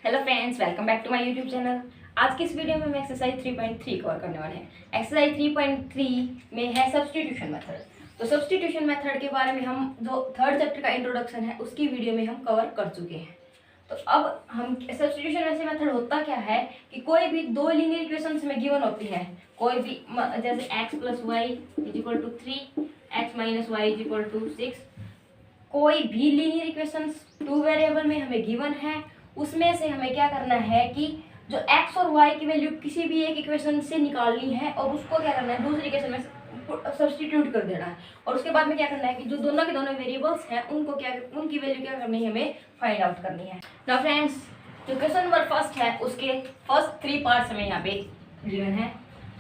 Hello friends, welcome back to my YouTube channel. आज की इस वीडियो में हम एक्सरसाइज 3.3 कवर करने वाले हैं। एक्सरसाइज 3.3 में है सब्स्टिट्यूशन मेथड। तो सब्स्टिट्यूशन मेथड के बारे में हम जो थर्ड चैप्टर का इंट्रोडक्शन है उसकी वीडियो में हम कवर कर चुके हैं। तो अब हम सब्स्टिट्यूशन वैसे मेथड होता क्या है कि कोई भी दो लीनियर इक्वेशंस में गिवन होती है, कोई भी जैसे x plus y is equal to 3, x minus y is equal to 6, कोई भी लीनियर इक्वेशंस टू वेरिएबल में हमें गिवन है, उसमें से हमें क्या करना है कि जो x और y की वैल्यू किसी भी एक इक्वेशन से निकालनी है और उसको क्या करना है दूसरी इक्वेशन में सब्स्टिट्यूट कर देना है। और उसके बाद में क्या करना है कि जो दोनों के दोनों वेरिएबल्स हैं उनकी वैल्यू क्या करनी है, हमें फाइंड आउट करनी है। नाउ फ्रेंड्स, जो क्वेश्चन नंबर फर्स्ट है उसके फर्स्ट 3 पार्ट्स हमें यहाँ पे गिवन है।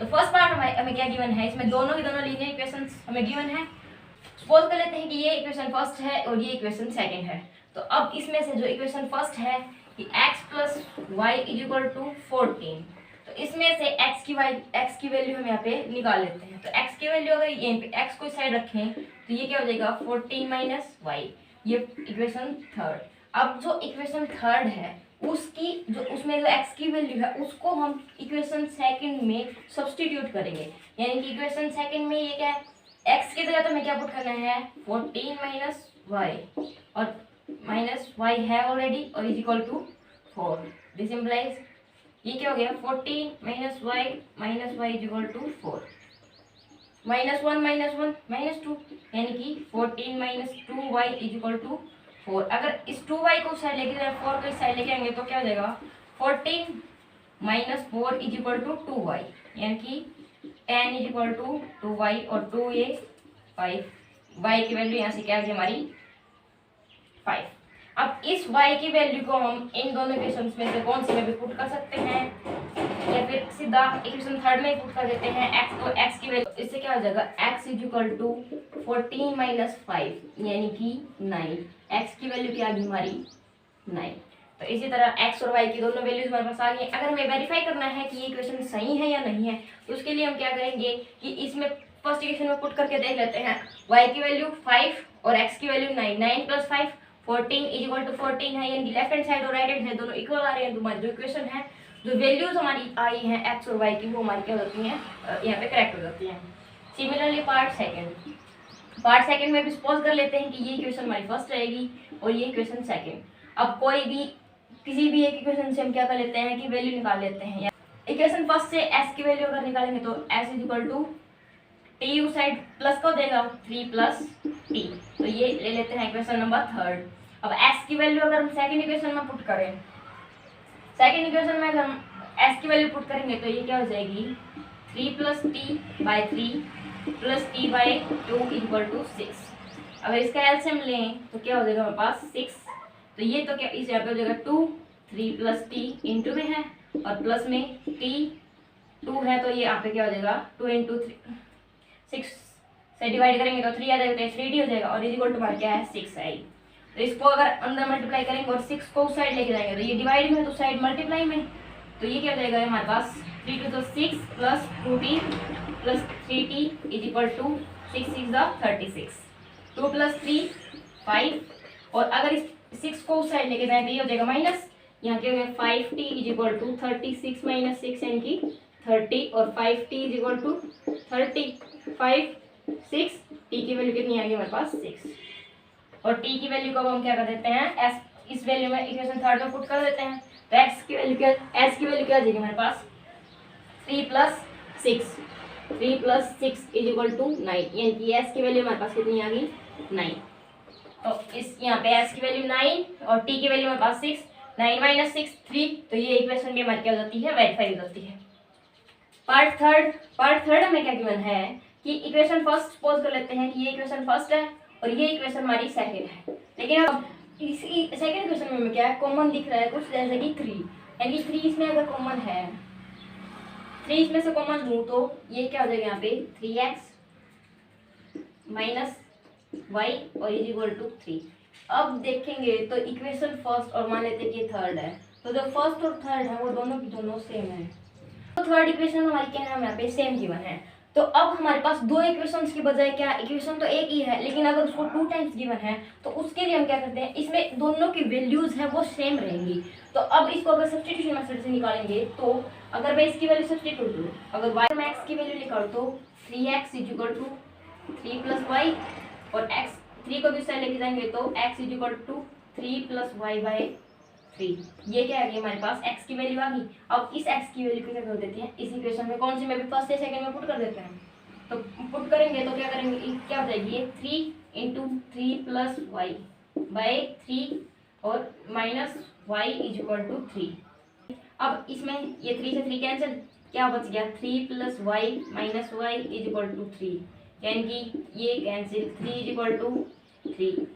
तो फर्स्ट पार्ट हमें क्या गिवन है, इसमें दोनों के दोनों लीनियर इक्वेशंस हमें गिवन है। सपोज कर लेते हैं कि ये इक्वेशन फर्स्ट है और ये इक्वेशन सेकंड है। तो अब इसमें से जो इक्वेशन फर्स्ट है कि x plus y is equal to 14, तो इसमें से x की वैल्यू हम यहाँ पे निकाल लेते हैं। तो x की वैल्यू अगर यहीं पे x को साइड रखें तो ये क्या हो जाएगा 14 माइनस वाई, ये इक्वेशन थर्ड। अब जो इक्वेशन थर्ड है उसकी जो उसमें जो x की वैल्यू है उसको हम इक्वेशन सेकंड में सब्स्टिट्यूट करेंगे। यानी कि इक्वेशन सेकंड में ये क्या है, x की जगह तो हमें क्या पुट करना है 14 माइनस वाई, और माइनस वाई है ऑलरेडी और is equal to 4। This implies ये क्या हो गया 14 minus y is equal to 4, minus 1 minus 2, यानी कि 14 minus 2 y is equal to 4। अगर इस 2 वाई को साइड लेके 4 को इस साइड लेके आएंगे तो क्या हो जाएगा 14 minus 4 is equal to 2 y, यानी कि 10 इज इक्वल टू 2 वाई और 2 ये 5। वाई की वैल्यू यहाँ से क्या है हमारी 5। अब इस y की वैल्यू को हम इन दोनों इक्वेशंस में से कौन सी में भी पुट कर सकते हैं या फिर सीधा इक्वेशन थर्ड में पुट कर देते हैं x, तो x की वैल्यू इससे क्या हो जाएगा x is equal to 14 minus 5 यानी कि 9। x की वैल्यू क्या आ गई हमारी 9। तो इसी तरह x और y की दोनों वैल्यूज हमारे पास आ गई। अगर हमें वेरीफाई करना है कि ये इक्वेशन सही है या नहीं है तो उसके लिए हम क्या करेंगे कि इसमें फर्स्ट इक्वेशन में पुट करके देख लेते हैं। y की वैल्यू 5 और x की value 9, 9 plus 5 14 is equal to 14 है, यानी कि लेफ्ट हैंड साइड और राइट हैंड साइड दोनों इक्वल आ रहे हैं। तो हमारी जो इक्वेशन है, जो वैल्यूज हमारी आई हैं x और y की, वो हमारी क्या होती हैं यहाँ पे करेक्ट हो जाती हैं। सिमिलरली पार्ट सेकंड में भी सपोज कर लेते हैं कि ये इक्वेशन हमारी फर्स्ट रहेगी और ये इक्वेशन सेकंड। अब कोई भी किसी भी एक इक्वेशन से हम क्या कर लेते हैं कि वैल्यू निकाल लेते हैं। इक्वेशन फर्स्ट से s की वैल्यू अगर निकालेंगे तो s is equal to t उस साइड प्लस को देगा 3 प्लस टी, तो ये ले लेते हैं इक्वेशन नंबर थर्ड। अब s की वैल्यू अगर हम सेकंड इक्वेशन में पुट करें, सेकंड इक्वेशन में अगर हम s की वैल्यू पुट करेंगे तो ये क्या हो जाएगी 3 plus t by 3 plus t by 2 equal to 6। अगर इसका एलसीएम लें तो क्या हो जाएगा हमारे पास 6। तो ये तो क्या इस यहाँ पे हो जाएगा 2, 3 प्लस टी इंटू में है और प्लस में टी 2 है, तो ये यहाँ पे क्या हो जाएगा 2 इंटू 6 से डिवाइड करेंगे तो 3 आ जाएगा, तो 3d हो जाएगा और इज इक्वल टू हमारा क्या है 6 आई। तो इसको अगर अंदर मल्टीप्लाई करेंगे और 6 को उस साइड लेके जाएंगे तो ये डिवाइड में है तो साइड मल्टीप्लाई में, तो ये क्या हो जाएगा हमारे पास 3 two 6 plus 2t plus 3t is equal to 6 6 36, 2 plus 3 5, और अगर इस 6 को उस साइड लेके जाएं तो ये हो जाएगा माइनस, यहाँ क्या हो गया 5t is equal to 36 minus 6 यानी कि 30, और 5t is equal to 35 6, t की वैल्यू कितनी आ गई हमारे पास 6, और t की वैल्यू को अब हम क्या कर देते हैं s इस वैल्यू में इक्वेशन थर्ड में पुट कर देते हैं। तो s की वैल्यू क्या आ जाएगी हमारे पास 3 प्लस 6 इज इक्वल टू 9, यानी कि s की वैल्यू हमारे पास कितनी आ गई 9। तो इस यहाँ पे s की वैल्यू 9 और t की वैल्यू हमारे पास 6, 9 माइनस 6 3, तो ये इक्वेशन भी हमारी क्या हो जाती है वेरीफाई हो जाती है। पार्ट थर्ड हमें क्या गिवन है कि इक्वेशन फर्स्ट सपोज कर लेते हैं कि ये इक्वेशन फर्स्ट है और ये इक्वेशन हमारी सेकंड है। लेकिन अब इसी सेकंड इक्वेशन में हमें क्या है कॉमन दिख रहा है कुछ, जैसे कि 3, यानी 3 इसमें अगर कॉमन है, 3 इसमें से कॉमन लूँ तो ये क्या हो जाएगा यहाँ पे 3x माइनस वाई और इज इक्वल टू 3। अब देखेंगे तो इक्वेशन फर्स्ट और मान लेते हैं कि ये थर्ड है, तो जो फर्स्ट और थर्ड है वो दोनों की दोनों सेम है। तो थर्ड इक्वेशन हमारी क्या है यहाँ पे सेम गिवन है। तो अब हमारे पास दो इक्वेशंस की बजाय क्या, इक्वेशन तो एक ही है लेकिन अगर उसको 2 टाइम्स गिवन है तो उसके लिए हम क्या करते हैं, इसमें दोनों की वैल्यूज है वो सेम रहेंगी। तो अब इसको अगर सब्स्टिट्यूशन मेथड से निकालेंगे तो अगर मैं इसकी वैल्यू सब्स्टिट्यूट करूँ, अगर y में x की वैल्यू निकालूं तो 3x equal to 3 plus y, और x 3 को भी साइड लेके जाएंगे तो x equal to 3 plus y by 3। ये क्या है, हमारे पास x की वैल्यू आ गई। अब इस x की वैल्यू को क्या कर देते हैं, इस इक्वेशन में कौन सी में भी फर्स्ट या सेकंड में पुट कर देते हैं। तो पुट करेंगे तो क्या करेंगे, क्या हो जाएगी ये 3 इंटू 3 प्लस वाई बाई 3 और माइनस वाई इक्वल टू 3। अब इसमें ये 3 से 3 कैंसिल, क्या बच गया 3 plus y minus y equal to 3, यानी कि ये कैंसिल 3 इक्वल टू 3।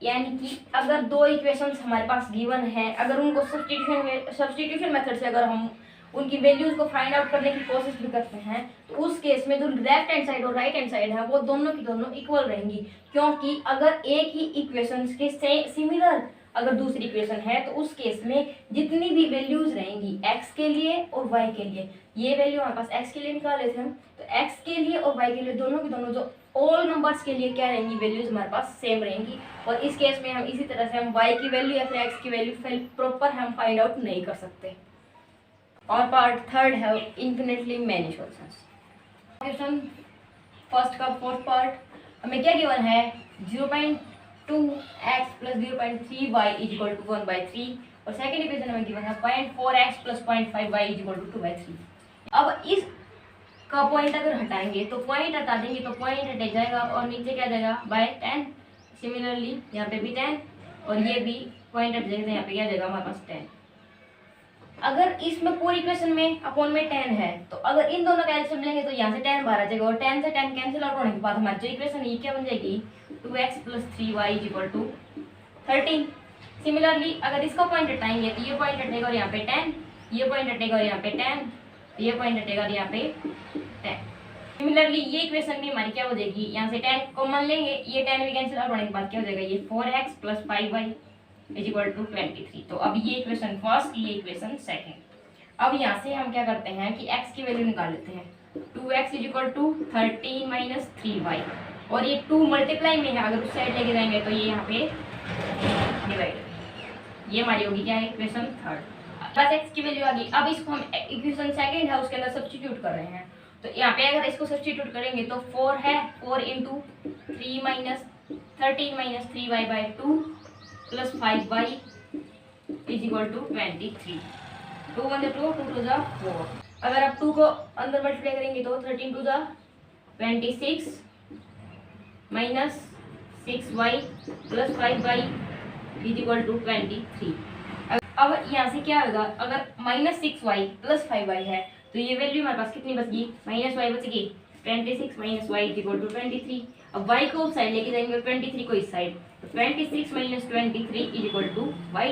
यानी कि अगर दो इक्वेशंस हमारे पास गिवन है, अगर उनको सब्स्टिट्यूशन मेथड से अगर हम उनकी वैल्यूज को फाइंड आउट करने की कोशिश भी करते हैं तो उस केस में जो लेफ्ट हैंड साइड और राइट हैंड साइड है वो दोनों की दोनों इक्वल रहेंगी, क्योंकि अगर एक ही इक्वेशंस के सिमिलर अगर दूसरी इक्वेशन है तो उस केस में जितनी भी वैल्यूज रहेंगी x के लिए और y के लिए, ये वैल्यू हमारे पास x के लिए निकाले थे हम, तो x के लिए और y के लिए दोनों की दोनों जो ऑल नंबर्स के लिए क्या रहेंगी, वैल्यूज हमारे पास सेम रहेंगी। और इस केस में हम इसी तरह से हम y की वैल्यू या फिर x की वैल्यू प्रॉपर हम फाइंड आउट नहीं कर सकते। और पार्ट थर्ड है infinitely many solutions. Question first का फोर्थ पार्ट हमें क्या गिवन है, 0.2x plus 0.3y equal to 1/3, और सेकेंड इक्वेशन हमें गिवन है 0.4x plus 0.5y equal to 2/3। अब इस का पॉइंट अगर हटाएंगे तो पॉइंट हटा देंगे तो पॉइंट हट जाएगा और नीचे क्या जाएगा बाय 10। सिमिलरली यहाँ पे भी 10 और ये भी पॉइंट हट जाएगा, यहाँ पे क्या जाएगा हमारे पास 10। अगर इसमें पूरी इक्वेशन में अपॉन में 10 है तो अगर इन दोनों का एलसीएम लेंगे तो यहाँ से 10 बाहर आ जाएगा और 10 से 10 कैंसिल आउट होने के बाद हमारी जो इक्वेशन है क्या बन जाएगी, 2x plus 3y equal to 13। Similarly अगर इसका पॉइंट हटाएंगे तो ये पॉइंट हटेगा और यहाँ पे 10, ये पॉइंट हटेगा और यहाँ पे 10, ये पॉइंट हटेगा और यहाँ पे 10। सिमिलरली ये इक्वेशन भी हमारी क्या हो जाएगी, यहाँ से 10 कॉमन लेंगे, ये 10 भी कैंसिल आउट होने के बाद क्या हो जाएगा, ये 4x plus 5y equal to 23। तो अब ये इक्वेशन फर्स्ट, ये इक्वेशन सेकंड। अब यहाँ से हम क्या करते हैं कि x की वैल्यू निकाल लेते हैं, 2x equal to 13 minus 3y, और ये 2 मल्टीप्लाई में है, अगर उस साइड लेके जाएंगे तो ये यहाँ पे डिवाइड, ये हमारी होगी क्या है इक्वेशन थर्ड। बस x की वैल्यू आ गई। अब इसको हम इक्वेशन सेकंड है उसके अंदर सब्स्टिट्यूट कर रहे हैं, तो यहाँ पे अगर इसको सब्स्टिट्यूट करेंगे तो 4 है, 4 into 3 minus 13 minus 3y by 2 plus 5y is equal to 23। 2 1 2 2 2 4। अगर आप 2 को अंदर मल्टीप्लाई करेंगे तो 13 2 26 minus 6y plus 5y is equal to 23। अब यहाँ से क्या होगा, अगर माइनस 6y प्लस 5y है तो ये वैल्यू हमारे पास कितनी बच गई, माइनस y बच गई, 26 minus y is equal to 23। अब y को उस साइड लेके जाएंगे और 23 को इस साइड, तो 26 minus 23 is equal to y।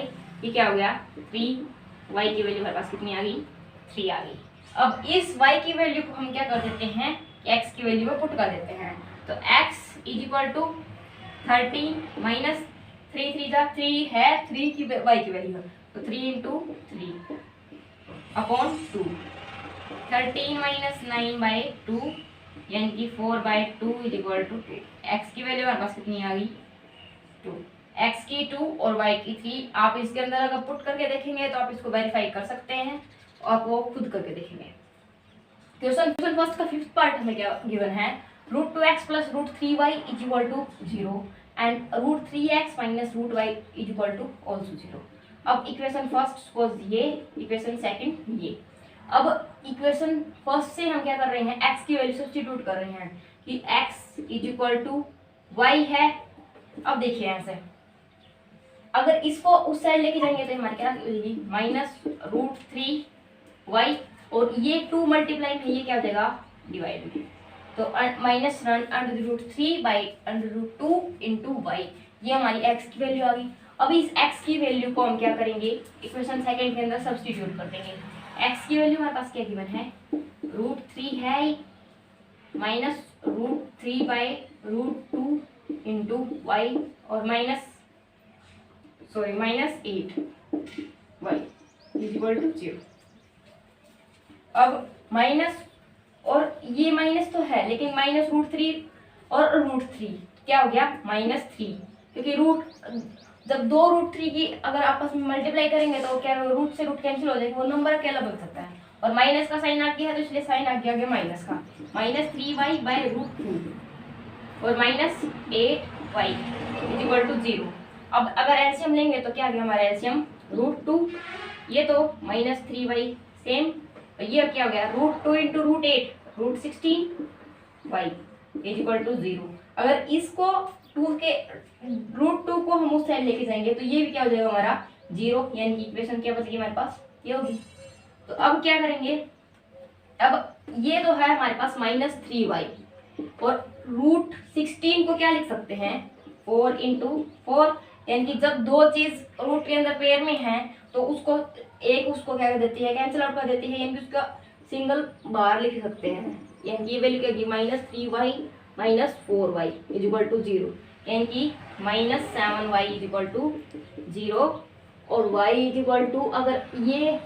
ये क्या हो गया 3, y की वैल्यू हमारे पास कितनी आ गई, 3 आ गई। अब इस y की वैल्यू को हम क्या कर देते हैं, x की वैल्यू में पुट कर देते हैं, तो x is equal to 13 minus 3 3 जा 3 है, 3 की y की वैल्यू है तो 3 इंटू 3 अपॉन 2, 13 माइनस 9 बाई 2 यानी कि 4 by 2 is equal to 2। X की वैल्यू हमारे पास कितनी आ गई 2, एक्स की 2 और वाई की 3। आप इसके अंदर अगर पुट करके देखेंगे तो आप इसको वेरीफाई कर सकते हैं, आप वो खुद करके देखेंगे। क्वेश्चन फर्स्ट का फिफ्थ पार्ट हमें क्या गिवन है, √2x plus √3y is equal to 0 and √3x minus √y is equal to also 0। अब इक्वेशन फर्स्ट सपोज ये, इक्वेशन सेकंड ये। अब इक्वेशन फर्स्ट से हम क्या कर रहे हैं, x की वैल्यू सब्स्टिट्यूट कर रहे हैं कि x is equal to y है। अब देखिए यहाँ से अगर इसको उस साइड लेके जाएंगे तो हमारे क्या होगी माइनस √3y और ये 2 मल्टीप्लाई में ये क्या हो जाएगा डिवाइड में, तो माइनस √3 बाई √2 इंटू वाई, ये हमारी x की वैल्यू आ गई। अब इस x की वैल्यू को हम क्या करेंगे, इक्वेशन सेकंड के अंदर सब्स्टिट्यूट कर देंगे। x की वैल्यू हमारे पास क्या गिवन है, √3 है माइनस √3 बाई √2 इंटू वाई और minus 8 y is equal to 0। अब माइनस और ये माइनस तो है लेकिन -√3 और √3 क्या हो गया -3, क्योंकि रूट जब दो √3 की अगर आपस में मल्टीप्लाई करेंगे तो क्या रूट से रूट कैंसिल हो जाएगा, वो नंबर अकेला बन सकता है। और माइनस का साइन आ गया है तो इसलिए साइन आ गया माइनस का, -3y/√2 और -8y = 0। अब अगर एलसीएम लेंगे तो क्या आ गया हमारा एलसीएम √2, ये तो -3y सेम, और ये क्या हो गया √2 × √8 √16y = 0। अगर इसको 2 के √2 को हम उस साइड लेके जाएंगे तो ये भी क्या हो जाएगा हमारा 0, यानी कि इक्वेशन क्या बचेगी हमारे पास, ये होगी। तो अब क्या करेंगे, अब ये तो है हमारे पास -3y और √16 को क्या लिख सकते हैं 4 × 4, यानी कि जब दो चीज रूट के अंदर पेयर में है तो उसको उसको क्या कर देती है, कैंसिल आउट कर देती है, यानी कि उसका सिंगल बार लिख सकते हैं, यानी कि ये वैल्यू क्या होगी -3y -4y = 0, यानी कि -7y = 0 और y = अगर ये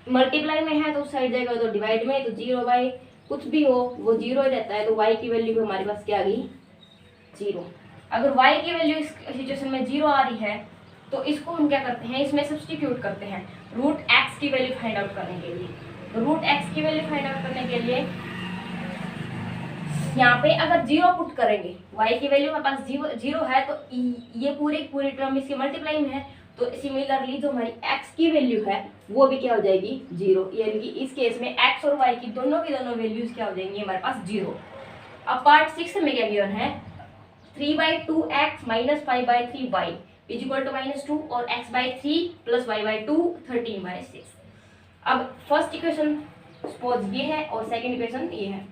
मल्टीप्लाई में है तो उस साइड जाएगा, तो डिवाइड में तो 0y कुछ भी हो वो 0 ही रहता है, तो y की वैल्यू भी हमारे पास क्या आ गई 0। अगर y की वैल्यू इस सिचुएशन में 0 आ रही है तो इसको हम क्या करते हैं, इसमें सब्स्टिट्यूट करते हैं √x की वैल्यू फाइंड आउट करने के लिए। तो √x की वैल्यू फाइंड आउट करने के लिए यहाँ पे अगर 0 पुट करेंगे, y की वैल्यू हमारे पास 0 है तो ये पूरी टर्म इसके मल्टीप्लाई में है, तो सिमिलरली जो हमारी x की वैल्यू है वो भी क्या हो जाएगी 0, यानी कि इस केस में x और y की दोनों वैल्यूज क्या हो जाएंगी हमारे पास 0। अब पार्ट 6 में क्या गिवन है 3/2x - 5/3y = -2 और x/3 + y/2 13/6। अब फर्स्ट इक्वेशन सपोज ये है और सेकंड इक्वेशन ये है।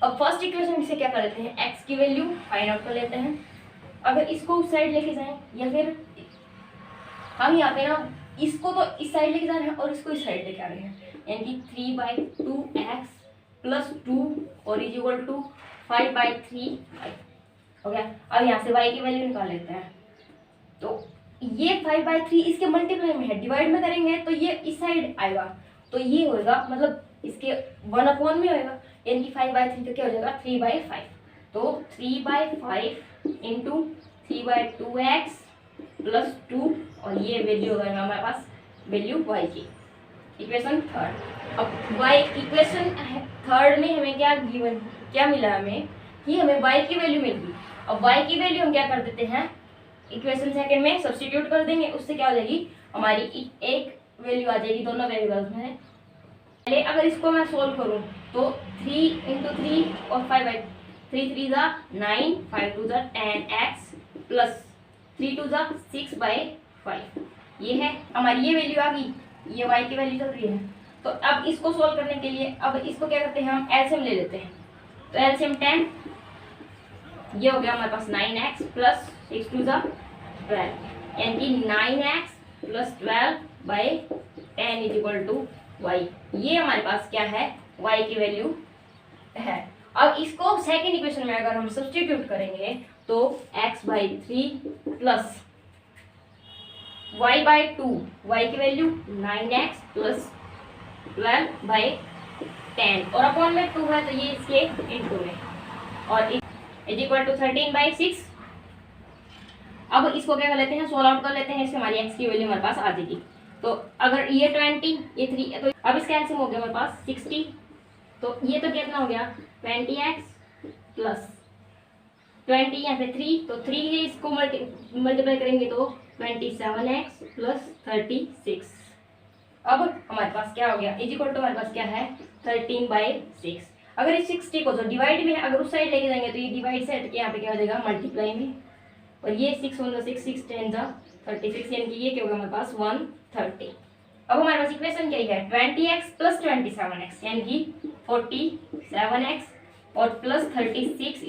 अब फर्स्ट इक्वेशन से क्या कर लेते हैं, x की वैल्यू फाइंड आउट कर लेते हैं। अगर इसको उस साइड लेके जाएं या फिर हम यहाँ पे ना इसको तो इस साइड लेके जा रहे हैं और इसको इस साइड लेके आ रहे हैं, यानी कि 3/2x + 2 और = 5/3 हो गया। अब यहाँ से y की वैल्यू निकाल लेते हैं, तो ये 5/3 इसके मल्टीप्लाई में है, डिवाइड में करेंगे तो ये इस साइड आएगा, तो ये होएगा मतलब इसके 1/में होएगा, यानी कि 5/3 तो क्या हो जाएगा 3/5, तो 3/5 × 3/2x + 2 और ये वैल्यू होगा हमारे पास वैल्यू y की, इक्वेशन थर्ड। अब y इक्वेशन थर्ड में हमें क्या मिला हमें कि हमें y की वैल्यू मिल गई। अब y की वैल्यू हम क्या कर देते हैं, इक्वेशन सेकंड में सब्स्टिट्यूट कर देंगे, उससे क्या हो जाएगी हमारी एक वैल्यू आ जाएगी दोनों वेरिएबल्स में। पहले अगर इसको मैं सोल्व करूं तो 3 × 3 और 5/3 3 = 9 5 2 = 10x + 3 2 = 6/5, ये है हमारी ये वैल्यू आ गई, ये y की वैल्यू चल रही है। तो अब इसको सोल्व करने के लिए अब इसको क्या करते हैं, हम एलसीएम ले लेते हैं। तो एलसीएम 10, ये हो गया हमारे पास 9x + 6 2 = 12, यानी कि 9x + 12/10 = y। ये हमारे पास क्या है y की वैल्यू है। अब इसको सेकंड इक्वेशन में अगर हम सब्स्टिट्यूट करेंगे तो x/3 + y/2, y की वैल्यू 9x + 12/10 और अपॉन में 2 है तो ये इसके इनटू में और = 13/6। अब इसको क्या कर लेते हैं, सोल्व आउट कर लेते हैं, इससे हमारी x की वैल्यू हमारे पास आ जाएगी। तो अगर ये 20 ये 3 तो अब इसका एलसीएम हो गया हमारे पास 60, तो ये तो कितना हो गया 20x + 20 यहाँ पे 3, तो 3 ही इसको मल्टीप्लाई करेंगे तो 27x + 36। अब हमारे पास क्या हो गया = हमारे पास क्या है 13/6। अगर इस 60 को जो डिवाइड में अगर उस साइड लेके जाएंगे तो ये डिवाइड से हट के यहाँ पे क्या हो जाएगा मल्टीप्लाई में, और ये 6 × 6 6 10 = 36, यानी कि ये क्या होगा हमारे पास 130। अब हमारे पास इक्वेशन क्या है 20x + 27x, यानी कि 47x और +36 =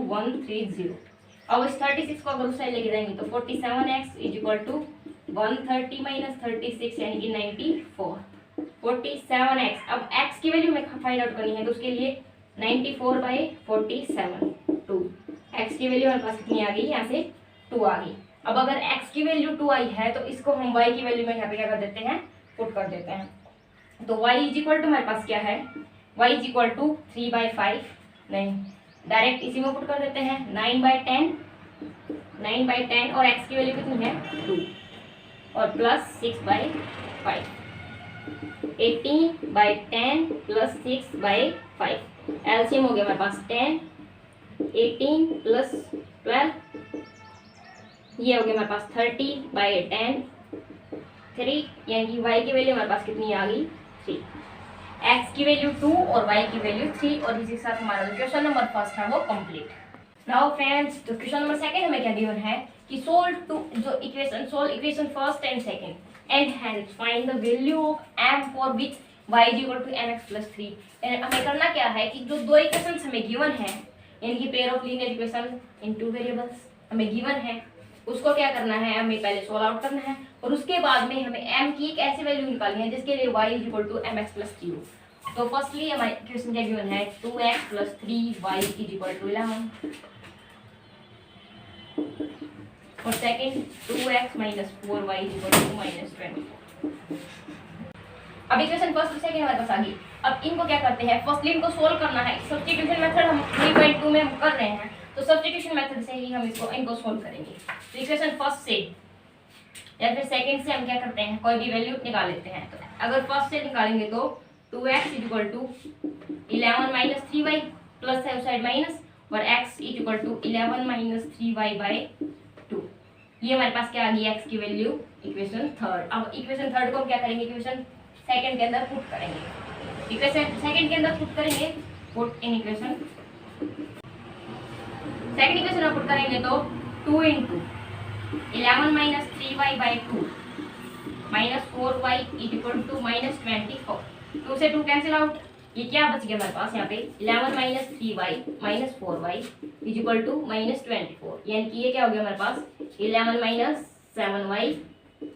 130। अब इस 36 को अगर उस साइड लेके जाएंगे तो 47x = 130 - 36, यानी कि 94 47x। अब x की वैल्यू हमें फाइंड आउट करनी है तो उसके लिए 94/47 2, x की वैल्यू हमारे पास कितनी आ गई, यहाँ से 2 आ गई। अब अगर x की वैल्यू 2 आई है तो इसको हम y की वैल्यू में यहाँ पे क्या कर देते हैं पुट कर देते हैं। तो y = हमारे पास क्या है y इज इक्वल टू 3/5, नहीं डायरेक्ट इसी में पुट कर देते हैं, 9/10 और x की वैल्यू कितनी है 2 और प्लस 6/5, 18/10 प्लस 6/5, एलसीएम हो गया हमारे पास 10, 18 प्लस 12, ये हो गया हमारे पास 30/10, 3, यानी कि y की वैल्यू हमारे पास कितनी आ गई 3, x की वैल्यू 2 और y की वैल्यू 3, और इसी के साथ हमारा जो क्वेश्चन नंबर फर्स्ट है वो कंप्लीट। नाउ फ्रेंड्स, तो क्वेश्चन नंबर सेकंड हमें क्या गिवन है कि solve equation first and second and hence find the value of m for which y is equal to mx plus 3। हमें करना क्या है कि जो दो इक्वेशंस हमें गिवन है, यानी कि pair of linear equation in two variables हमें गिवन है, उसको क्या करना है, हमें पहले सोल्व आउट करना है और उसके बाद में हमें m की एक ऐसी वैल्यू निकालनी है जिसके लिए y is equal to mx plus 3 हो। तो फर्स्टली हमारे क्वेश्चन क्या गिवन है 2x plus 3y is equal to 11, और second 2x minus 4y is equal to minus 24। अब इक्वेशन फर्स्ट और सेकंड हमारे पास आ गई। अब इनको क्या करते हैं, फर्स्टली इनको सोल्व करना है। सब्स्टिट्यूशन मेथड हम 3.2 में हम कर रहे हैं, तो सब्स्टिट्यूशन मेथड से ही हम इनको सोल्व करेंगे। तो इक्वेशन फर्स्ट से या फिर सेकंड से हम क्या करते हैं, कोई भी वैल्यू निकाल लेते हैं। तो अगर फर्स्ट से निकालेंगे तो 2x is equal to 11 minus 3y, plus है उस साइड माइनस, और x is equal to 11 minus 3y/2। ये हमारे पास क्या आ गई x की वैल्यू इक्वेशन थर्ड। अब इक्वेशन थर्ड को हम क्या करेंगे, इक्वेशन सेकंड के अंदर पुट करेंगे। इक्वेशन सेकंड के अंदर पुट करेंगे, put in equation second equation में पुट करेंगे तो 2 into 11 minus 3y/2 minus 4y is equal to minus 24। 2 से 2 कैंसिल आउट, ये क्या बच गया हमारे पास यहाँ पे 11 minus 3y minus 4y is equal to minus 24, यानी कि ये क्या हो गया हमारे पास 11 minus 7y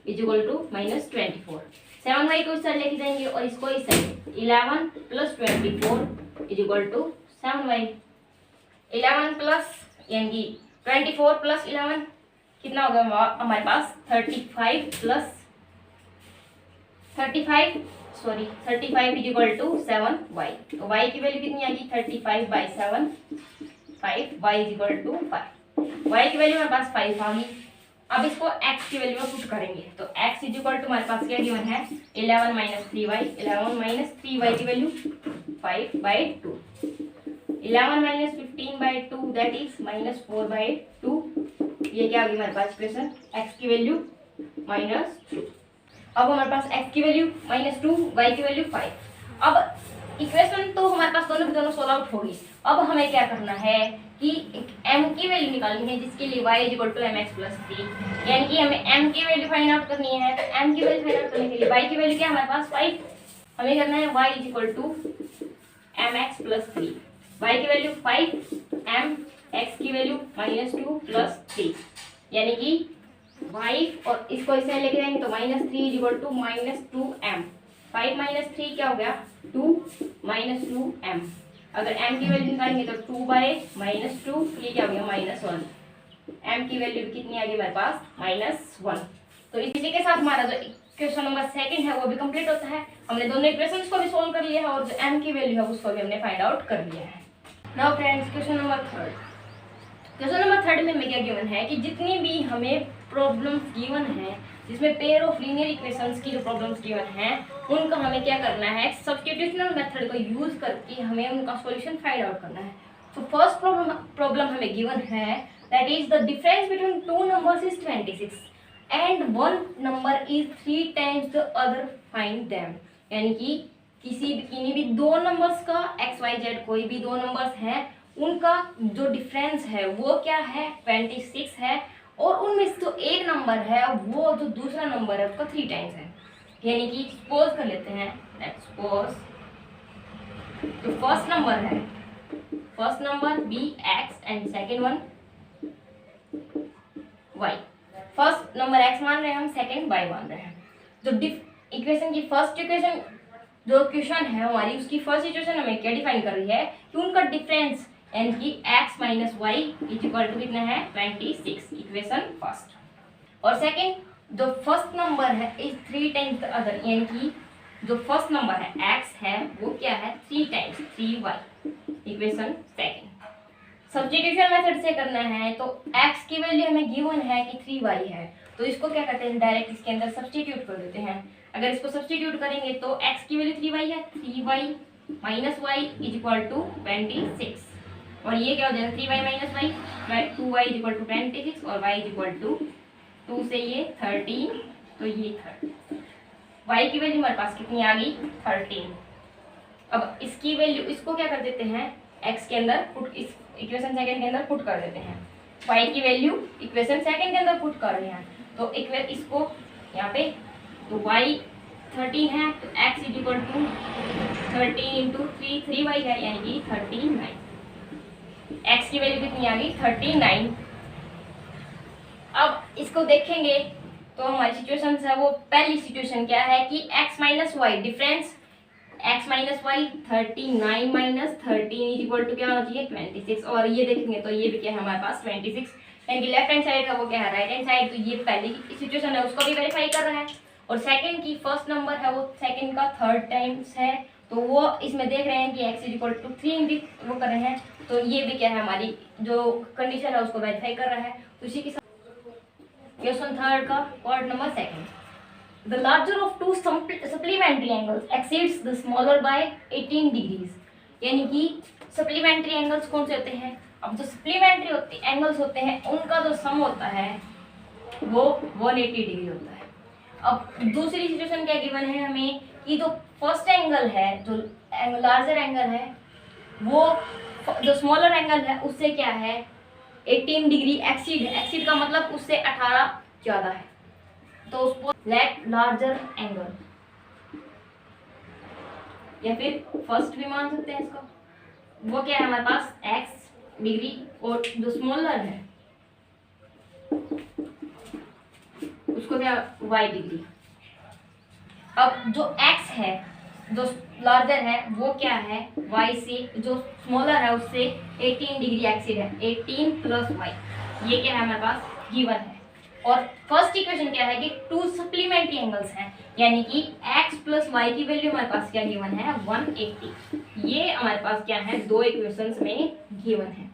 is equal to minus 24। 7y को इस साइड लेके जाएंगे और इसको इस side 11 plus 24 is equal to 7y। 11 plus यानी कि 24 प्लस 11 कितना होगा हमारे पास 35 plus 35 is equal to 7y। तो y की वैल्यू कितनी आ गई 35/7, 5, y is equal to 5। y की वैल्यू हमारे पास 5 आ गई। अब इसको x की वैल्यू में पुट करेंगे तो x इज इक्वल टू हमारे पास क्या गिवन है 11 माइनस 3y, 11 माइनस 3y की value 5/2, 11 minus 15/2 that is minus 4/2। ये क्या आ गई हमारे पास इक्वेशन x की वैल्यू -2। अब हमारे पास x की वैल्यू -2, y की वैल्यू 5। अब इक्वेशन तो हमारे पास दोनों सोल्व आउट होगी। अब हमें क्या करना है कि m की वैल्यू निकालनी है जिसके लिए y is equal to mx plus 3, यानी कि हमें m की वैल्यू फाइंड आउट करनी है। तो m की वैल्यू फाइंड आउट करने के लिए y की वैल्यू क्या है हमारे पास 5, हमें करना है y is equal to mx plus 3, y की वैल्यू 5, m, x की वैल्यू -2 प्लस 3, यानी कि 5 और इसको इसे लेके जाएंगे तो -3 is equal to -2m। 5 minus 3 क्या हो गया 2 -2m। अगर m की वैल्यू निकालेंगे तो 2/-2, ये क्या हो गया -1। m की वैल्यू कितनी आ गई हमारे पास -1। तो इसी के साथ हमारा जो क्वेश्चन नंबर सेकंड है वो भी कंप्लीट होता है। हमने दोनों इक्वेशंस को भी सोल्व कर लिया है और जो m की वैल्यू है उसको भी हमने फाइंड आउट कर लिया है। Now friends, question number third. Question number third में हमें क्या गिवन है कि जितनी भी हमें प्रॉब्लम्स गिवन है जिसमें पेयर ऑफ लीनियर इक्वेशंस की जो प्रॉब्लम्स गिवन है उनका हमें क्या करना है, सब्स्टिट्यूशनल मेथड को यूज करके हमें उनका सॉल्यूशन फाइंड आउट करना है। तो फर्स्ट प्रॉब्लम हमें गिवन है that is the difference between two numbers is 26 and one number is 3 times the other, find them. यानी कि किन्हीं भी दो नंबर्स का XYZ कोई भी दो नंबर्स हैं उनका जो डिफरेंस है वो क्या है 26 है, और उनमें से जो एक नंबर है वो जो दूसरा नंबर है उसका 3 टाइम्स है। यानी कि सपोज कर लेते हैं, लेट्स सपोज जो first number be x and second one y। First number x मान रहे हैं हम, सेकंड y मान रहे हैं। जो इक्वेशन की फर्स्ट इक्वेशन जो क्वेश्चन है हमारी उसकी फर्स्ट इक्वेशन हमें क्या डिफाइन कर रही है कि उनका डिफरेंस यानी कि x minus y is equal to कितना है 26, इक्वेशन फर्स्ट। और सेकंड जो फर्स्ट नंबर है इज 3 टाइम्स द अदर, यानी कि जो फर्स्ट नंबर है x है वो क्या है 3 times 3y। Equation second substitution method से करना है तो x की वैल्यू हमें गिवन है कि 3y है, तो इसको क्या करते हैं डायरेक्ट इसके अंदर सब्स्टिट्यूट कर देते हैं। अगर इसको सब्स्टिट्यूट करेंगे तो x की वैल्यू 3y है, 3y minus y is equal to 26 और ये क्या हो जाएगा 3y minus y 2y is equal to 26 और y इज इक्वल टू 2 से ये 13 तो ये 30 y की वैल्यू हमारे पास कितनी आ गई 13। अब इसकी वैल्यू इसको क्या कर देते हैं x के अंदर पुट इस इक्वेशन सेकंड के अंदर पुट कर देते हैं। y की वैल्यू इक्वेशन सेकंड के अंदर पुट कर रहे हैं तो इसको यहाँ पे तो y 13 है तो x is equal to 13 into 3y है यानी कि 39। x की वैल्यू कितनी आ गई 39। अब इसको देखेंगे तो हमारी सिचुएशन है वो पहली सिचुएशन क्या है कि x minus y difference x minus y 39 minus 13 is equal to क्या होना चाहिए 26 और ये देखेंगे तो ये भी क्या है हमारे पास 26 यानी कि लेफ्ट हैंड साइड का वो क्या है राइट हैंड साइड। तो ये पहली सिचुएशन है उसको भी वेरीफाई कर रहा है और सेकंड की फर्स्ट नंबर है वो सेकंड का थर्ड टाइम्स है तो वो इसमें देख रहे हैं कि x इज इक्वल टू 3 वो कर रहे हैं तो ये भी क्या है हमारी जो कंडीशन है उसको वेरीफाई कर रहा है। तो इसी के साथ क्वेश्चन थर्ड का part number second The larger of two supplementary angles exceeds the smaller by 18 degrees। यानी कि supplementary angles कौन से होते हैं? अब जो supplementary angles होते हैं उनका जो सम होता है वो 180 डिग्री होता है। अब दूसरी सिचुएशन क्या गिवन है हमें कि जो फर्स्ट एंगल है जो लार्जर एंगल है वो जो स्मॉलर एंगल है उससे क्या है 18 डिग्री एक्सीड है। एक्सीड का मतलब उससे 18 ज़्यादा है तो उसको लेट लार्जर एंगल या फिर फर्स्ट भी मान सकते हैं इसको। वो क्या है हमारे पास x डिग्री और जो स्मॉलर है उसको क्या y डिग्री। अब जो x है जो लार्जर है वो क्या है y से जो स्मॉलर है उससे 18 डिग्री एक्सीड है 18 प्लस y ये क्या है हमारे पास गिवन है। और फर्स्ट इक्वेशन क्या है कि टू सप्लीमेंट्री एंगल्स हैं यानी कि x प्लस वाई की वैल्यू हमारे पास क्या गिवन है 180। ये हमारे पास क्या है दो इक्वेशंस में गिवन है।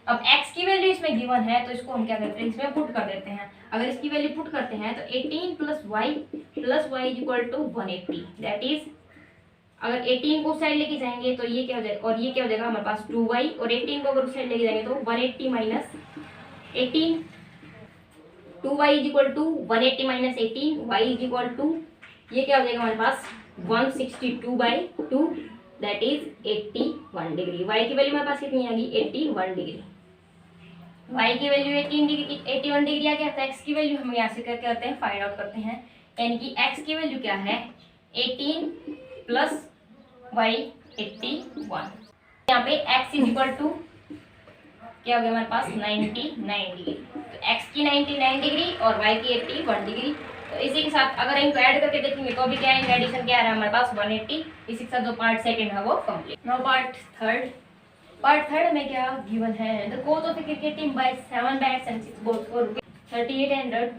अब x की वैल्यू इसमें गिवन है तो इसको हम क्या करते हैं इसमें पुट कर देते हैं। अगर इसकी वैल्यू पुट करते हैं तो 18 plus y is equal to 180 that is अगर 18 को उस साइड लेके जाएंगे तो ये क्या हो जाएगा और ये क्या हो जाएगा हमारे पास 2y और 18 को अगर उस साइड लेके जाएंगे तो 180 minus 18 2y is equal to 180 minus 18 y is equal to ये क्या हो जाएगा हमारे पास 162/2 दैट इज 81 डिग्री। y की वैल्यू हमारे पास कितनी आ गई 81 डिग्री। y की वैल्यू 81 डिग्री आ गया तो x की वैल्यू हम यहाँ से क्या करते हैं फाइंड आउट करते हैं यानी कि x की वैल्यू क्या है 18 प्लस y 81। यहाँ पे x इज इक्वल टू क्या हो गया हमारे पास 99 डिग्री तो x की 99 डिग्री और y की 81 डिग्री। तो इसी के साथ अगर इनको ऐड करके देखेंगे तो अभी क्या है एडिशन क्या आ रहा है हमारे पास 180। इसी के साथ जो पार्ट सेकंड है वो कंप्लीट। नाउ पार्ट थर्ड में क्या गिवन है the coach of the cricket team buy 7 bats and 6 balls for 3800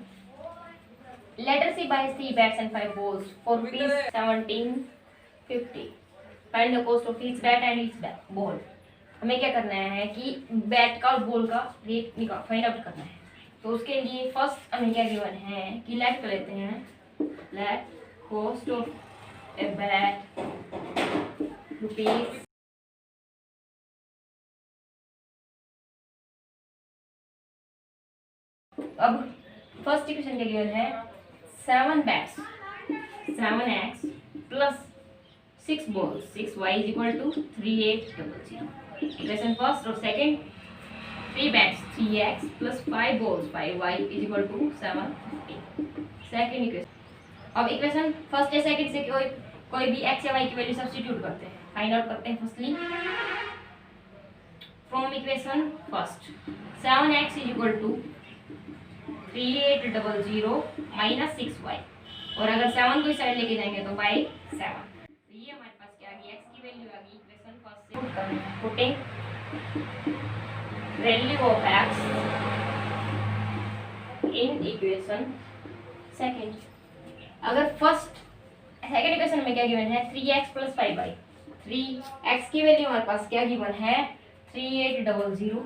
later she buy 3 bats and 5 balls for 1750 find the cost of each bat and each ball. हमें क्या करना है कि bat का और बॉल का रेट फाइंड आउट करना है। तो उसके लिए फर्स्ट हमें क्या गिवन है कि लेट कर लेते हैं let cost of a bat rupees अब फर्स्ट इक्वेशन क्या गिवन है 7 bats 7x plus 6 balls 6y is equal to 3800। Equation first और second 3 bats 3x plus 5 balls 5y is equal to 750। Second equation अब equation first या second से कोई भी x या y की वैल्यू सब्स्टिट्यूट करते हैं फाइंड आउट करते हैं। Firstly from equation first 7x is equal to 3800 minus 6y और अगर 7 को इस साइड लेके जाएंगे तो y 7। तो ये हमारे पास क्या आ गई x की वैल्यू आ गई इक्वेशन फर्स्ट से पुट करना putting value of x in equation second. अगर फर्स्ट सेकंड इक्वेशन में क्या गिवन है 3x प्लस 5y। 3x की वैल्यू हमारे पास क्या गिवन है 3800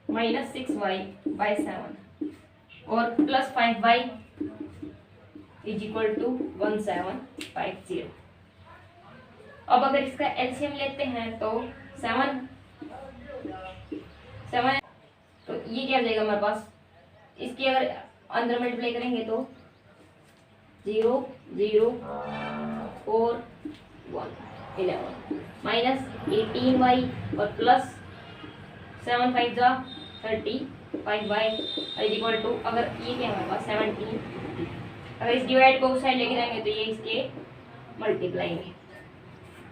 माइनस 6y बाई 7 और plus 5y is equal to 1750। अब अगर इसका एलसीएम लेते हैं तो 7 तो ये क्या आ जाएगा हमारे पास, इसकी अगर अंदर मल्टीप्लाई करेंगे तो 0 0 4 1 11 माइनस 18y और प्लस 7 5 जा 35y इज इक्वल टू, अगर ये क्या हमारे पास 17, अगर इस डिवाइड को उस साइड लेके जाएंगे तो ये इसके मल्टीप्लाई में।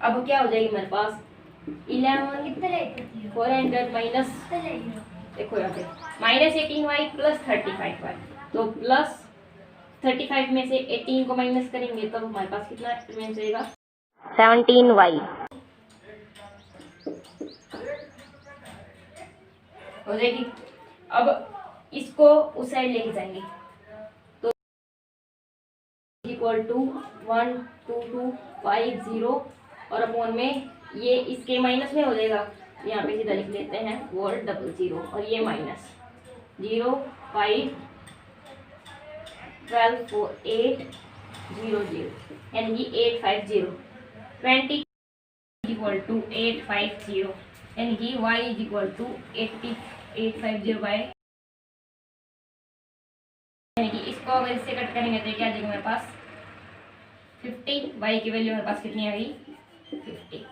अब क्या हो जाएगी हमारे पास 11 कितने 400 माइनस, देखो यहाँ पे माइनस 18y प्लस 35y, तो प्लस 35 में से 18 को माइनस करेंगे तो हमारे पास कितना रिमेन रहेगा 17y हो जाएगी। अब इसको उस साइड लेके जाएंगे तो इक्वल टू 12250 और अपॉन में ये इसके माइनस में हो जाएगा, यहाँ पे सीधा लिख लेते हैं 400 और ये माइनस 0 5 12 4 8 0 0 यानी कि 850 20 इक्वल टू 850 यानी कि y is equal to 850 by, यानी कि इसको अगर इससे कट करेंगे तो क्या आ जाएगा हमारे पास 50, y की वैल्यू हमारे पास कितनी आ गई 50।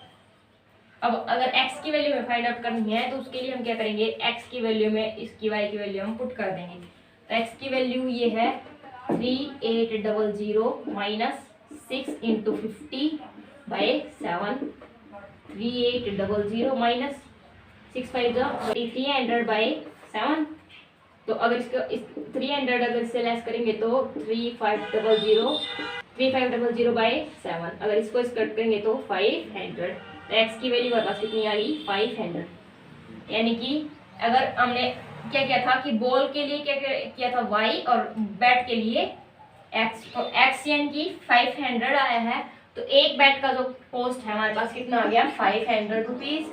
अब अगर x की वैल्यू में फाइंड आउट करनी है तो उसके लिए हम क्या करेंगे, x की वैल्यू में इसकी y की वैल्यू हम पुट कर देंगे। तो x की वैल्यू ये है 3800 minus 6 into 50 by 7, 3800 minus 6 5 300 by 7, तो अगर इसको इस 300 अगर इससे लेस करेंगे तो 3500 बाई 7, अगर इसको इस कट करेंगे तो 500, तो x की वैल्यू हमारे पास कितनी आ गई 500। यानी कि अगर हमने क्या किया था कि बॉल के लिए क्या किया था y और बैट के लिए x, तो x यानी कि 500 आया है, तो एक बैट का जो कॉस्ट है हमारे पास कितना आ गया 500 रुपीज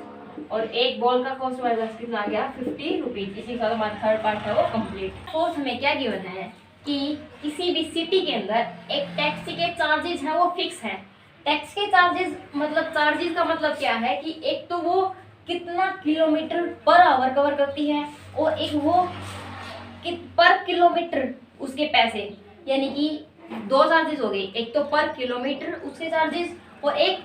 और एक बॉल का कॉस्ट हमारे पास कितना आ गया 50 रुपीज। इसी का हमारा थर्ड पार्ट है वो कंप्लीट। फोर्थ हमें क्या गिवन है कि किसी भी सिटी के अंदर एक टैक्सी के चार्जेस है वो फिक्स है। टैक्स के चार्जेस मतलब चार्जेस का मतलब क्या है कि एक तो वो कितना किलोमीटर पर आवर कवर करती है और एक वो पर किलोमीटर उसके पैसे, यानी कि दो चार्जेस हो गए, एक तो पर किलोमीटर उसके चार्जेस और एक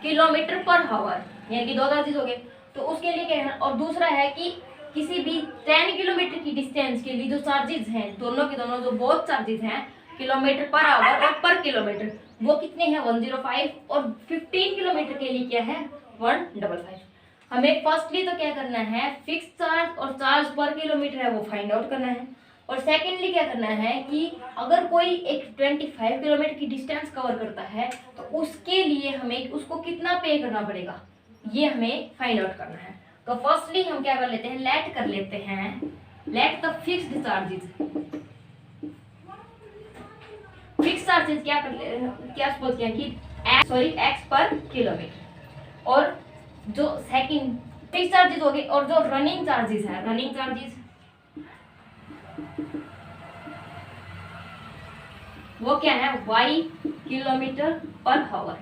किलोमीटर पर आवर, यानी कि दो चार्जेस हो गए। तो उसके लिए क्या है, और दूसरा है कि किसी भी 10 किलोमीटर की डिस्टेंस के लिए जो चार्जेस हैं दोनों के दोनों जो बहुत चार्जेस हैं किलोमीटर पर आवर और पर किलोमीटर वो कितने हैं 105 और 15 किलोमीटर के लिए क्या है 155। हमें फर्स्टली तो क्या करना है फिक्स चार्ज और चार्ज पर किलोमीटर है वो फाइंड आउट करना है, और सेकेंडली क्या करना है कि अगर कोई एक 25 किलोमीटर की डिस्टेंस कवर करता है तो उसके लिए हमें उसको कितना पे करना पड़ेगा ये हमें फाइंड आउट करना है। तो फर्स्टली हम क्या कर लेते हैं लेट कर लेते हैं let the fixed charges. Fix charges क्या सपोज किया कि x पर किलोमीटर, और जो सेकंड फिक्स चार्जेस हो गए और जो रनिंग चार्जेस है रनिंग चार्जेस वो क्या है y किलोमीटर पर आवर।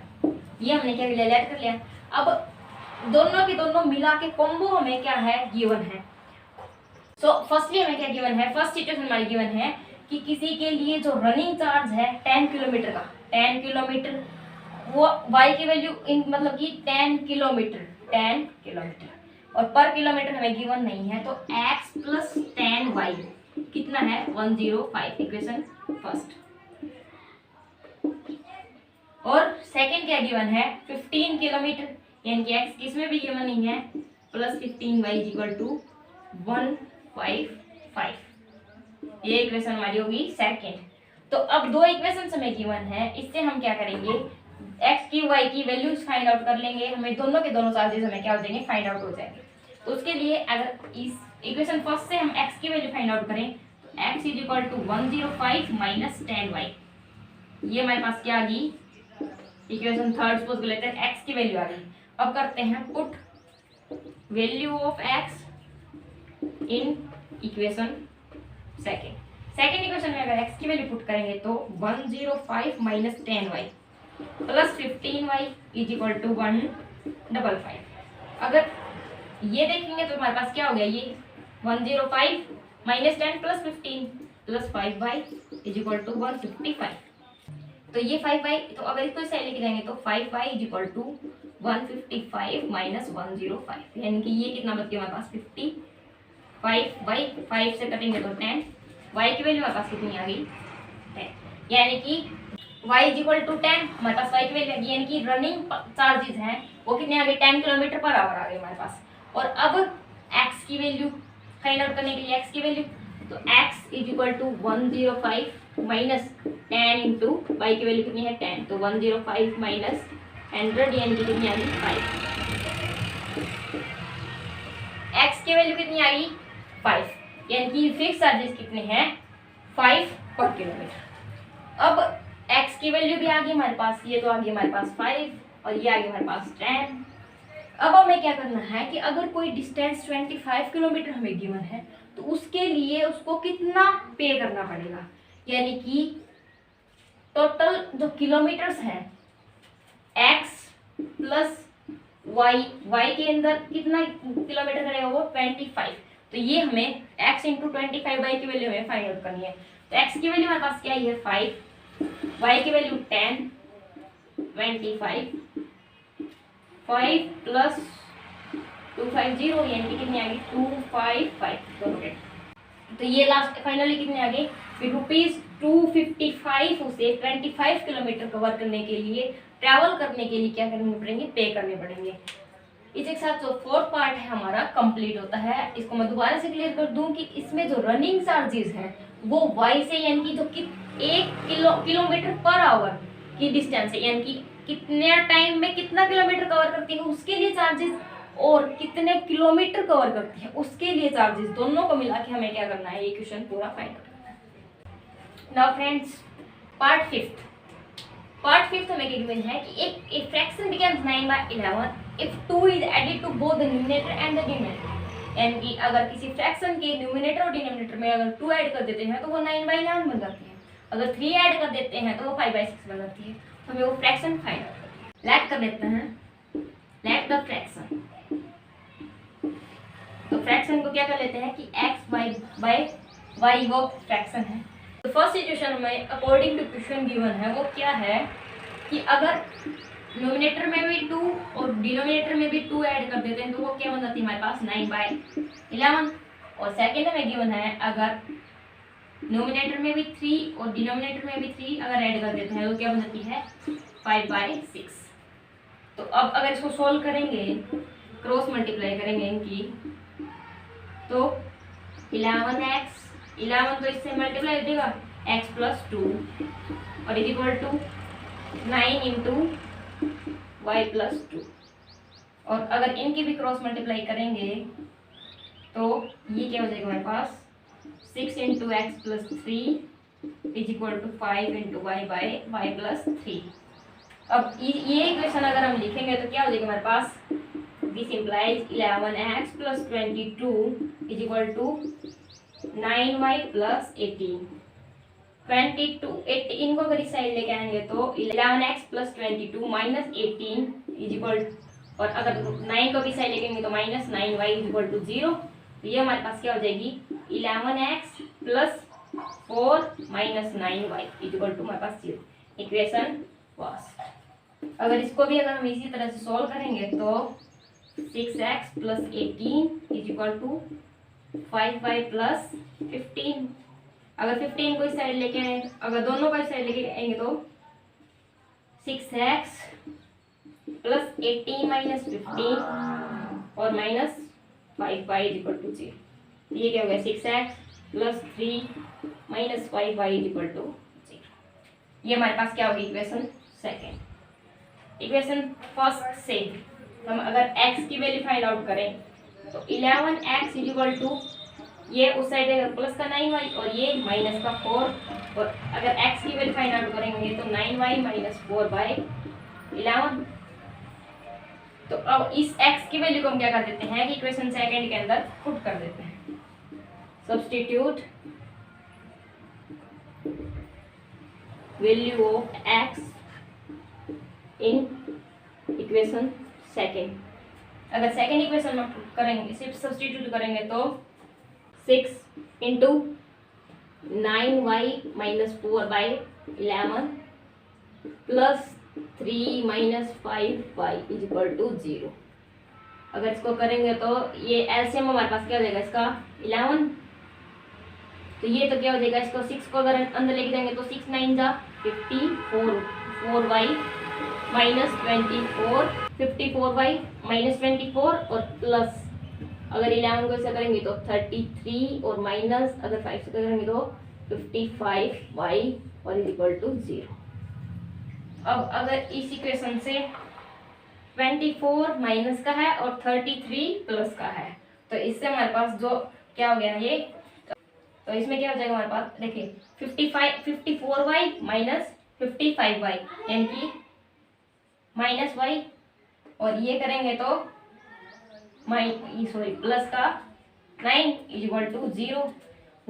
ये हमने क्या लिया लेट कर लिया। अब दोनों के दोनों मिला के कॉम्बो हमें क्या है गिवन है। सो फर्स्टली हमें क्या गिवन है, फर्स्ट सिचुएशन हमारी गिवन है कि किसी के लिए जो रनिंग चार्ज है 10 किलोमीटर का 10 किलोमीटर वो y की वैल्यू इन मतलब कि 10 किलोमीटर और पर किलोमीटर हमें गिवन नहीं है, तो x प्लस 10y कितना है 105 इक्वेशन फर्स्ट। और सेकंड क्या गिवन है 15 किलोमीटर, यानी कि x किसमें भी गिवन नहीं है, प्लस 15y इक्वल टू 155। ये इक्वेशन हमारी होगी सेकंड। तो अब दो इक्वेशन हमें गिवन है, इससे हम क्या करेंगे x की y की वैल्यूज फाइंड आउट कर लेंगे। हमें दोनों के दोनों चार्जेस हमें क्या हो जाएंगे फाइंड आउट हो जाएंगे। तो उसके लिए अगर इस इक्वेशन फर्स्ट से हम x की वैल्यू फाइंड आउट करें तो x is equal to 105 minus 10y ये हमारे पास क्या आ गई, इक्वेशन थर्ड सपोज कर लेते हैं, एक्स की वैल्यू आ गई। अब करते हैं put value of x in equation second equation में अगर एक्स की वैल्यू पुट करेंगे तो 105 minus 10y plus 15y is equal to 155। अगर ये देखेंगे तो हमारे पास क्या हो गया, ये 105 minus 10 plus 15 plus 5y is equal to 155। तो ये 5y, तो अगर इसको साइड लेके जाएंगे तो 5y is equal to 155 minus 105, यानी कि ये कितना बच गया हमारे पास 55 5 से कटेंगे तो 10, y की वैल्यू हमारे पास कितनी आ गई 10, यानी कि y इज इक्वल टू 10, हमारे पास y की वैल्यू आ गई, यानी कि रनिंग चार्जेस हैं वो कितने आ गए 10 किलोमीटर पर आवर आ गए हमारे पास। और अब x की वैल्यू फाइंड आउट करने के लिए x की वैल्यू, तो x is equal to 105 minus 10 into y की वैल्यू कितनी है 10, तो 105 माइनस 100 यानी कि कितनी आ गई 5। x की वैल्यू कितनी आ गई 5, यानी कि फिक्स चार्जेस कितने हैं 5 पर किलोमीटर। अब x की वैल्यू भी आ गई हमारे पास, ये तो आ गई हमारे पास 5 और ये आ गई हमारे पास 10। अब हमें क्या करना है कि अगर कोई डिस्टेंस 25 किलोमीटर हमें गिवन है तो उसके लिए उसको कितना पे करना पड़ेगा, यानी कि टोटल जो किलोमीटर्स हैं x प्लस y के अंदर कितना किलोमीटर करेगा वो 25, तो ये हमें x इंटू 25y की वैल्यू हमें फाइंड आउट करनी है। तो x की वैल्यू हमारे पास क्या है 5, y की वैल्यू 10, 25, 5 प्लस 250 यानी कि कितनी आ गई 255। तो ये लास्ट फाइनली कितने आ गए फिर ₹255 उसे 25 किलोमीटर कवर करने के लिए, ट्रैवल करने के लिए क्या करने पड़ेंगे, पे करने पड़ेंगे। इसके साथ जो फोर्थ पार्ट है हमारा कंप्लीट होता है। इसको मैं दोबारा से क्लियर कर दूं कि इसमें जो रनिंग चार्जेस हैं वो y से, यानी कि जो 1 किलोमीटर पर आवर की डिस्टेंस है, यानी कि कितने टाइम में कितना किलोमीटर कवर करती है उसके लिए चार्जेस, और कितने किलोमीटर कवर करती है उसके लिए चार्जेस, दोनों को मिला के हमें क्या करना है, ये क्वेश्चन पूरा फाइंड आउट करना है। नाउ फ्रेंड्स पार्ट फिफ्थ हमें गिवन है कि एक fraction becomes 9/11 if 2 is added to both the numerator and the denominator, यानी कि अगर किसी फ्रैक्शन के न्यूमरेटर और डिनोमिनेटर में अगर 2 ऐड कर देते हैं तो वो 9/11 बन जाती है, अगर 3 ऐड कर देते हैं तो वो 5/6 बन जाती है। तो हमें वो फ्रैक्शन फाइंड आउट करना है। लेट कर लेते हैं, लेट द फ्रैक्शन। तो फ्रैक्शन को क्या कर लेते हैं कि x बाय y वो फ्रैक्शन है। तो फर्स्ट सिचुएशन में अकॉर्डिंग टू क्वेश्चन गिवन है वो क्या है कि अगर न्यूमरेटर में भी 2 और डिनोमिनेटर में भी 2 ऐड कर देते हैं तो वो क्या बन जाती है हमारे पास 9/11। और सेकेंड में गिवन है अगर न्यूमरेटर में भी 3 और डिनोमिनेटर में भी 3 अगर ऐड कर देते हैं तो क्या बन जाती है 5/6। तो अब अगर इसको सोल्व करेंगे, क्रॉस मल्टीप्लाई करेंगे इनकी, तो 11 तो इससे मल्टीप्लाई हो जाएगा x प्लस 2 और is equal to 9 into y plus 2। और अगर इनकी भी क्रॉस मल्टीप्लाई करेंगे तो ये क्या हो जाएगा हमारे पास 6 into x plus 3 is equal to 5 into y by y plus 3। अब ये इक्वेशन अगर हम लिखेंगे तो क्या हो जाएगा हमारे पास, this implies 11x plus 22 is equal to 9y plus 18। 18 को अगर इस साइड लेके आएंगे तो 11x plus 22 minus 18 is equal, और अगर 9 को भी साइड लेके तो minus 9y is equal to 0। तो ये हमारे पास क्या हो जाएगी 11x plus 4 minus 9y is equal to हमारे पास 0। Equation first. अगर इसको भी अगर हम इसी तरह से सॉल्व करेंगे तो 6x plus 18 is equal to 5y plus 15। अगर 15 को इस साइड लेके आए, अगर दोनों को इस साइड लेके आएंगे तो 6x प्लस 18 माइनस 15 और minus 5y is equal to 0। ये क्या हो गया 6x plus 3 minus 5y is equal to 0। ये हमारे पास क्या होगी इक्वेशन सेकेंड। इक्वेशन फर्स्ट से हम अगर x की वैल्यू फाइंड आउट करें तो 11x इज इक्वल टू, ये उस साइड है प्लस का 9y और ये माइनस का 4 और अगर x की वैल्यू फाइंड आउट करेंगे तो 9y माइनस 4/11। तो अब इस x की वैल्यू को हम क्या कर देते हैं कि इक्वेशन सेकंड के अंदर पुट कर देते हैं। Substitute value of x in equation second. अगर सेकंड इक्वेशन में करेंगे, सिर्फ सब्स्टिट्यूट करेंगे तो 6 into 9y minus 4/11 plus 3 minus 5y is equal to 0। अगर इसको करेंगे तो ये एलसीएम हमारे पास क्या हो जाएगा इसका 11। तो ये तो क्या हो जाएगा, इसको 6 को अगर अंदर लेके जाएंगे तो 6 9 जा 54, 4y माइनस 24, 54y माइनस 24 और प्लस अगर 11 को ऐसा करेंगे तो 33 और माइनस अगर 5 से करेंगे तो 55y और इज इक्वल टू 0। अब अगर इस इक्वेशन से 24 माइनस का है और 33 प्लस का है तो इससे हमारे पास जो क्या हो गया ये, तो इसमें क्या हो जाएगा हमारे पास, देखिए 54y माइनस 55y यानी कि माइनस y, और ये करेंगे तो प्लस का 9 इज इक्वल टू 0।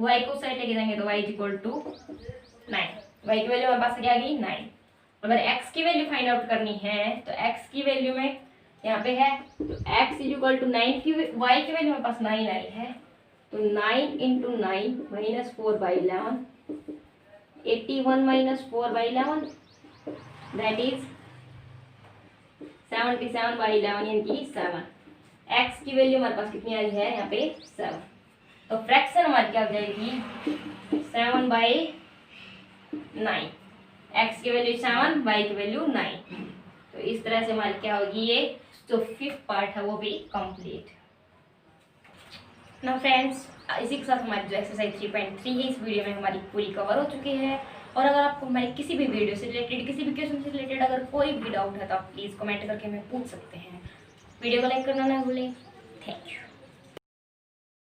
y को साइड लेके जाएंगे तो y is equal to 9। y की वैल्यू हमारे पास क्या आ गई 9। अगर x की वैल्यू फाइंड आउट करनी है तो x की वैल्यू में यहाँ पे है तो x इज इक्वल टू 9 की y की वैल्यू हमारे पास 9 आई है तो 9 into 9 minus 4/11 81 minus 4/11 that is 77/11 यानी कि 7। x की वैल्यू हमारे पास कितनी आई है यहाँ पे 7। तो फ्रैक्शन हमारी क्या हो जाएगी 7/9। x की वैल्यू 7, y की वैल्यू 9। तो इस तरह से हमारी क्या होगी, ये जो फिफ्थ पार्ट है वो भी कंप्लीट। ना फ्रेंड्स, इसी के साथ हमारी जो एक्सरसाइज 3.3 है इस वीडियो में हमारी पूरी कवर हो चुकी है। और अगर आपको हमारी किसी भी वीडियो से रिलेटेड, किसी भी क्वेश्चन से रिलेटेड अगर कोई भी डाउट है तो आप प्लीज़ कमेंट करके हमें पूछ सकते हैं। वीडियो को लाइक करना ना भूलें। Thank you.